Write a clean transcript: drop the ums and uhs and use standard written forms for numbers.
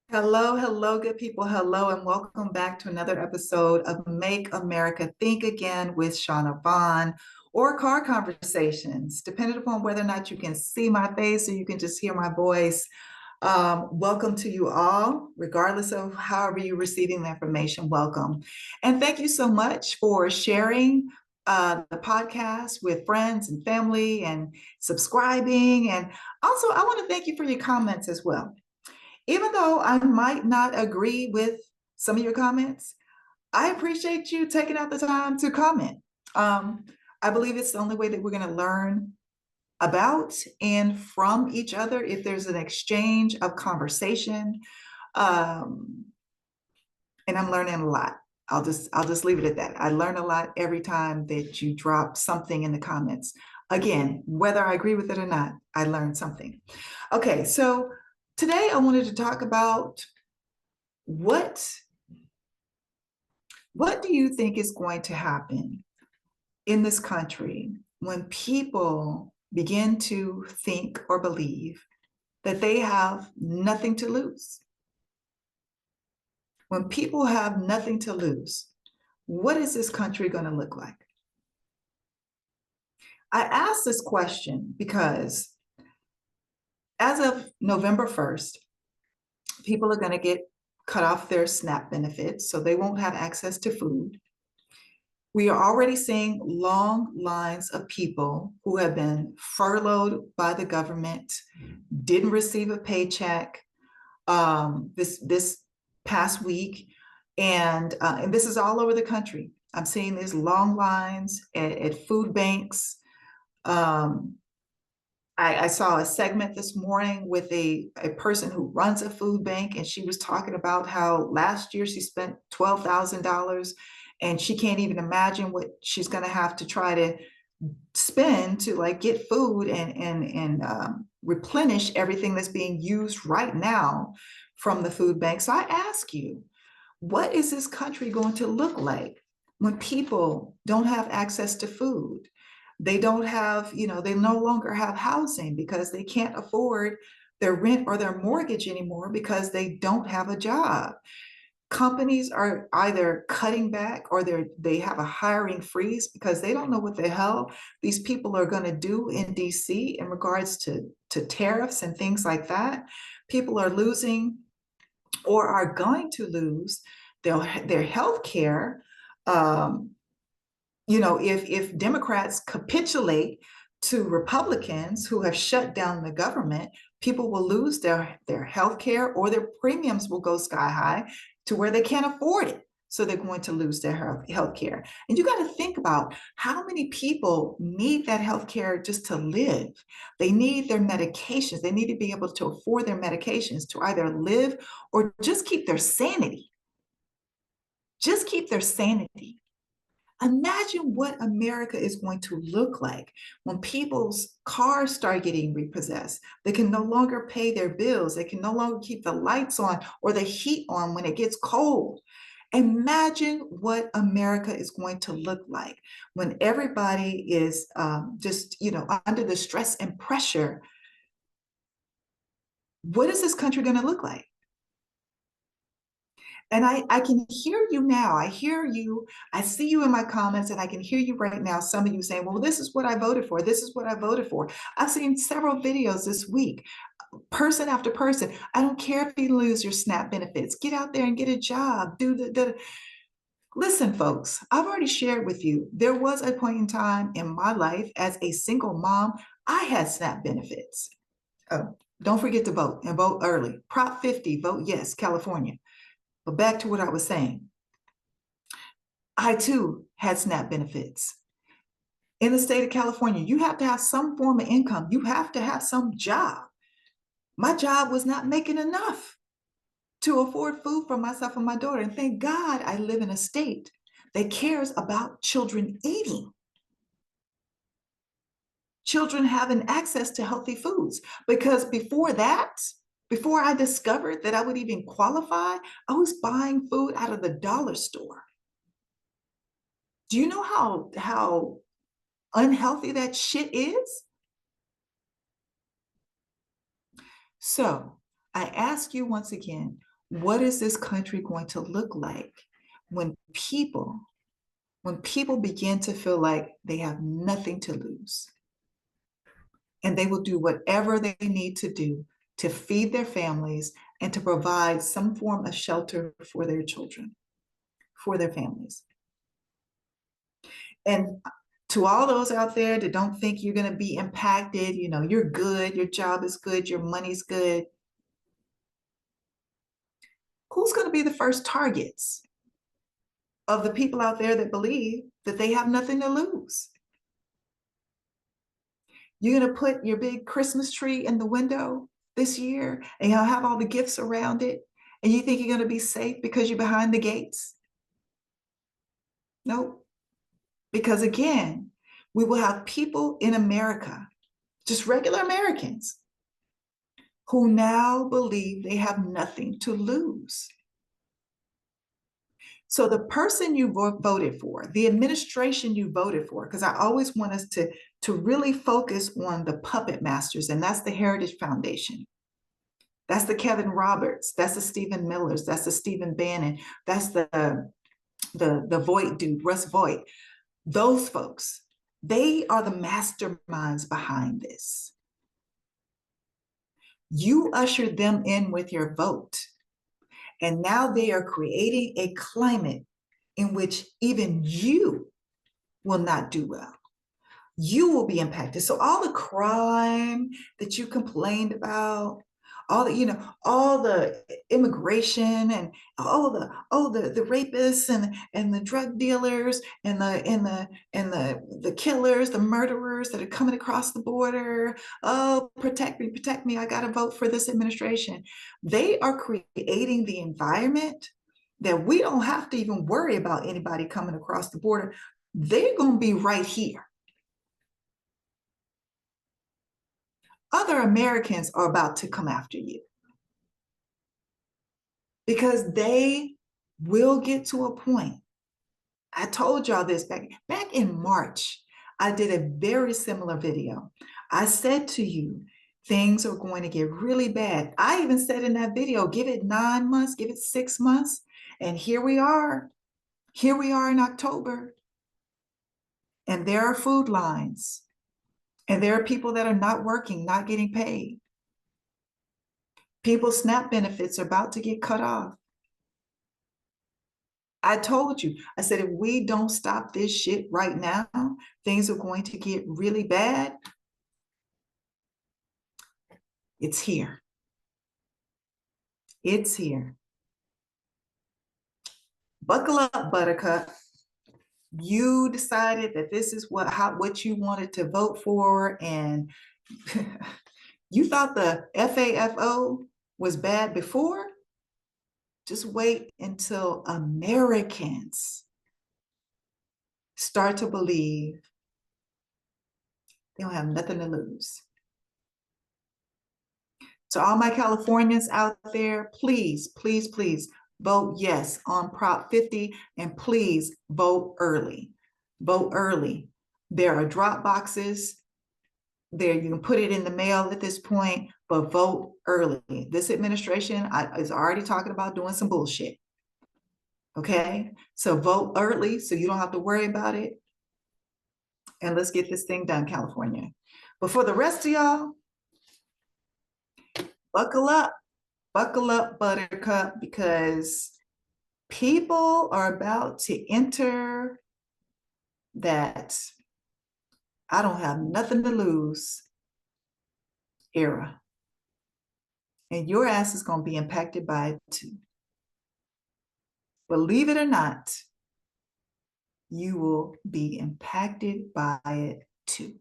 Hello, hello, good people. Hello, and welcome back to another episode of Make America Think Again with Shauna Vaughn or Car Conversations, depending upon whether or not you can see my face or you can just hear my voice. Welcome to you all, regardless of however you're receiving the information. Welcome. And thank you so much for sharing the podcast with friends and family and subscribing. And also, I want to thank you for your comments as well. Even though I might not agree with some of your comments, I appreciate you taking out the time to comment. Um, I believe it's the only way that we're going to learn about and from each other if there's an exchange of conversation. Um, and I'm learning a lot. I'll just leave it at that. I learn a lot every time that you drop something in the comments. Again, whether I agree with it or not, I learned something. Okay, so today I wanted to talk about what what do you think is going to happen in this country when people begin to think or believe that they have nothing to lose? When people have nothing to lose, what is this country going to look like? I ask this question because as of November 1st, people are going to get cut off their SNAP benefits, so they won't have access to food. We are already seeing long lines of people who have been furloughed by the government, didn't receive a paycheck this past week, and this is all over the country. I'm seeing these long lines at food banks. Um, I saw a segment this morning with a person who runs a food bank, and she was talking about how last year she spent $12,000 and she can't even imagine what she's going to have to try to spend to like get food and replenish everything that's being used right now from the food bank. So I ask you, what is this country going to look like when people don't have access to food? They don't have, they no longer have housing because they can't afford their rent or their mortgage anymore because they don't have a job. Companies are either cutting back or they have a hiring freeze because they don't know what the hell these people are going to do in DC in regards to tariffs and things like that. People are losing or are going to lose their health care. Um, if Democrats capitulate to Republicans who have shut down the government, people will lose their health care or their premiums will go sky high to where they can't afford it. So they're going to lose their health care. And you got to think about how many people need that health care just to live. They need their medications. They need to be able to afford their medications to either live or just keep their sanity. Just keep their sanity. Imagine what America is going to look like when people's cars start getting repossessed. They can no longer pay their bills. They can no longer keep the lights on or the heat on when it gets cold. Imagine what America is going to look like when everybody is just, under the stress and pressure. What is this country going to look like? And I can hear you now. I hear you. I see you in my comments, and I can hear you right now. Some of you saying, well, this is what I voted for. This is what I voted for. I've seen several videos this week, person after person. I don't care if you lose your SNAP benefits. Get out there and get a job. Listen, folks, I've already shared with you. There was a point in time in my life as a single mom, I had SNAP benefits. Oh, don't forget to vote and vote early. Prop 50, vote yes, California. But back to what I was saying. I too had SNAP benefits. In the state of California, you have to have some form of income. You have to have some job. My job was not making enough to afford food for myself and my daughter. And thank God I live in a state that cares about children eating, children having access to healthy foods. Because before that, before I discovered that I would even qualify, I was buying food out of the dollar store. Do you know how unhealthy that shit is? So I ask you once again, What is this country going to look like when people begin to feel like they have nothing to lose, and they will do whatever they need to do to feed their families and to provide some form of shelter for their children, for their families. And to all those out there that don't think you're going to be impacted, you're good, your job is good, your money's good. Who's going to be the first targets of the people out there that believe that they have nothing to lose? You're going to put your big Christmas tree in the window this year and you'll have all the gifts around it, and you think you're going to be safe because you're behind the gates? Nope. Because again, we will have people in America, just regular Americans, who now believe they have nothing to lose. So the person you voted for, the administration you voted for, because I always want us to really focus on the puppet masters, and that's the Heritage Foundation. That's the Kevin Roberts, that's the Stephen Millers, that's the Stephen Bannon, that's the Voight dude, Russ Voight. Those folks, they are the masterminds behind this. You ushered them in with your vote. And now they are creating a climate in which even you will not do well. You will be impacted. So all the crime that you complained about, all the immigration and the rapists and the drug dealers and the killers, the murderers that are coming across the border. Oh, protect me. I got to vote for this administration. They are creating the environment that we don't have to even worry about anybody coming across the border. They're going to be right here. Other Americans are about to come after you because they will get to a point. I told y'all this back in March. I did a very similar video. I said to you, things are going to get really bad. I even said in that video, give it 9 months, give it 6 months. And here we are. Here we are in October. And there are food lines. And there are people that are not working, not getting paid. People's SNAP benefits are about to get cut off. I told you, I said, if we don't stop this shit right now, things are going to get really bad. It's here. It's here. Buckle up, Buttercup. You decided that this is what you wanted to vote for, and you thought the FAFO was bad before? Just wait until Americans start to believe they don't have nothing to lose. So all my Californians out there, please, please, please vote yes on Prop 50, and please vote early. Vote early. There are drop boxes there. You can put it in the mail at this point, but vote early. This administration is already talking about doing some bullshit. Okay, so vote early so you don't have to worry about it. And let's get this thing done, California. But for the rest of y'all, buckle up, Buttercup, because people are about to enter that I don't have nothing to lose era. And your ass is going to be impacted by it too. Believe it or not, you will be impacted by it too.